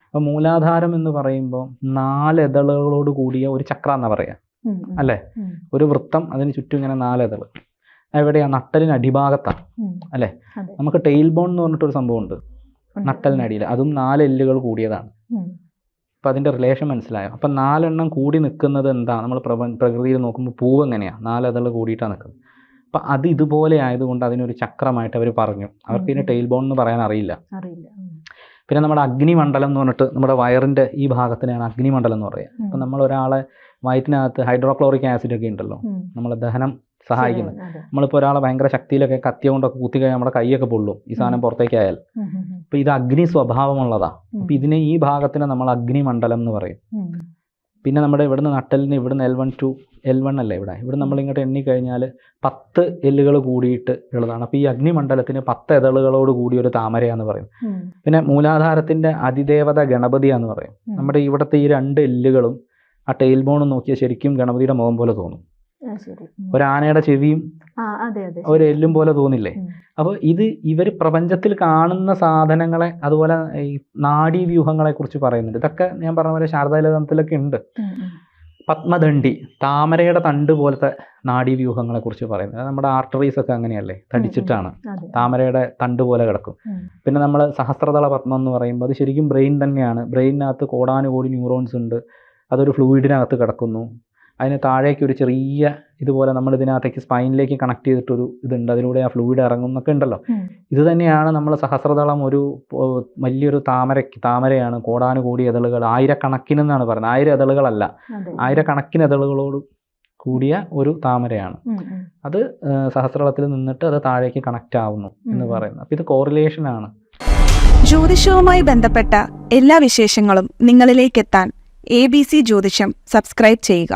അപ്പോൾ മൂലാധാരം എന്ന് പറയുമ്പോൾ 4 ഇതളുകളോട് കൂടിയ ഒരു ചക്ര എന്നാ പറയാ അല്ലേ? ഒരു വൃത്തം, അതിന് ചുറ്റും ഇങ്ങനെ 4 ഇതള്. എവിടെയാ? നട്ടലിന് അടിഭാഗത്താണ് അല്ലേ? നമുക്ക് ടെയിൽ ബോൺ എന്ന് പറഞ്ഞിട്ടൊരു സംഭവം ഉണ്ട് നട്ടലിനടിയിൽ, അതും 4 എല്ലുകൾ കൂടിയതാണ്. അപ്പം അതിൻ്റെ റിലേഷൻ മനസ്സിലായോ? അപ്പം 4 എണ്ണം കൂടി നിൽക്കുന്നത് എന്താ? നമ്മൾ പ്രകൃതിയിൽ നോക്കുമ്പോൾ പൂവ് എങ്ങനെയാണ് 4 ഇതൾ കൂടിയിട്ടാണ് നിൽക്കുന്നത്. അപ്പം അത് ഇതുപോലെ ആയതുകൊണ്ട് അതിനൊരു ചക്രമായിട്ട് അവർ പറഞ്ഞു. അവർക്ക് ഇതിന് ടെയിൽ ബോൺ എന്ന് പറയാൻ അറിയില്ല. പിന്നെ നമ്മുടെ അഗ്നിമണ്ഡലം എന്ന് പറഞ്ഞിട്ട് നമ്മുടെ വയറിൻ്റെ ഈ ഭാഗത്തിനാണ് അഗ്നിമണ്ഡലം എന്ന് പറയുക. അപ്പം നമ്മൾ ഒരാളെ വയറ്റിനകത്ത് ഹൈഡ്രോക്ലോറിക് ആസിഡ് ഒക്കെ ഉണ്ടല്ലോ, നമ്മളെ ദഹനം സഹായിക്കുന്നത്. നമ്മളിപ്പോൾ ഒരാളെ ഭയങ്കര ശക്തിയിലൊക്കെ കത്തിയ കൊണ്ടൊക്കെ കുത്തിക്കഴിഞ്ഞാൽ നമ്മുടെ കൈയൊക്കെ പൊള്ളും ഈ സാധനം പുറത്തേക്കായാൽ. അപ്പം ഇത് അഗ്നി സ്വഭാവമുള്ളതാണ്. അപ്പം ഇതിനെ ഈ ഭാഗത്തിനെ നമ്മൾ അഗ്നിമണ്ഡലം എന്ന് പറയും. പിന്നെ നമ്മുടെ ഇവിടുന്ന് നട്ടലിന് ഇവിടുന്ന് L1 to L1 അല്ലേ ഇവിടെ നമ്മളിങ്ങോട്ട് എണ്ണിക്കഴിഞ്ഞാൽ 10 എല്ലുകൾ കൂടിയിട്ട് ഉള്ളതാണ്. അപ്പോൾ ഈ അഗ്നിമണ്ഡലത്തിന് 10 ഇതളുകളോട് കൂടിയ ഒരു താമരയാന്ന് പറയും. പിന്നെ മൂലാധാരത്തിൻ്റെ അതിദേവത ഗണപതിയാന്ന് പറയും. നമ്മുടെ ഇവിടുത്തെ ഈ 2 എല്ലുകളും ആ ടെയിൽ ബോണും നോക്കിയാൽ ശരിക്കും ഗണപതിയുടെ മുഖം പോലെ തോന്നും. ഒരു ആനയുടെ ചെവിയും ഒരു എല്ലും പോലെ തോന്നില്ലേ? അപ്പോൾ ഇവർ പ്രപഞ്ചത്തിൽ കാണുന്ന സാധനങ്ങളെ, അതുപോലെ ഈ നാഡീവ്യൂഹങ്ങളെ കുറിച്ച് പറയുന്നുണ്ട്. ഇതൊക്കെ ഞാൻ പറഞ്ഞ പോലെ ശാരദാലതന്ത്രത്തിലൊക്കെ ഉണ്ട്. പത്മദണ്ഡി, താമരയുടെ തണ്ട് പോലത്തെ നാഡീവ്യൂഹങ്ങളെ കുറിച്ച് പറയുന്നത്. നമ്മുടെ ആർട്ടറീസ് ഒക്കെ അങ്ങനെയല്ലേ, തടിച്ചിട്ടാണ്, താമരയുടെ തണ്ട് പോലെ കിടക്കും. പിന്നെ നമ്മൾ സഹസ്രദള പത്മം എന്ന് പറയുമ്പോൾ അത് ശരിക്കും ബ്രെയിൻ തന്നെയാണ്. ബ്രെയിനകത്ത് കോടാനുകോടി ന്യൂറോൺസ് ഉണ്ട്. അതൊരു ഫ്ലൂയിഡിനകത്ത് കിടക്കുന്നു. അതിന് താഴേക്ക് ഒരു ചെറിയ ഇതുപോലെ നമ്മൾ ഇതിനകത്തേക്ക് സ്പൈനിലേക്ക് കണക്ട് ചെയ്തിട്ടൊരു ഇതുണ്ട്, അതിലൂടെ ആ ഫ്ലൂയിഡ് ഇറങ്ങും എന്നൊക്കെ ഉണ്ടല്ലോ. ഇത് തന്നെയാണ് നമ്മൾ സഹസ്രദളം. ഒരു വലിയൊരു താമരയാണ്, കോടാനുകോടി ഇതളുകൾ, ആയിരക്കണക്കിനെന്നാണ് പറയുന്നത്. 1000 ഇതളുകളല്ല, ആയിരക്കണക്കിന് ഇതളുകളോട് കൂടിയ ഒരു താമരയാണ്. അത് സഹസ്രദളത്തിൽ നിന്നിട്ട് അത് താഴേക്ക് കണക്റ്റ് ആവുന്നു എന്ന് പറയുന്നത്. അപ്പം ഇത് കോറിലേഷനാണ്. ജ്യോതിഷവുമായി ബന്ധപ്പെട്ട എല്ലാ വിശേഷങ്ങളും നിങ്ങളിലേക്ക് എത്താൻ ABC ജ്യോതിഷം സബ്സ്ക്രൈബ് ചെയ്യുക.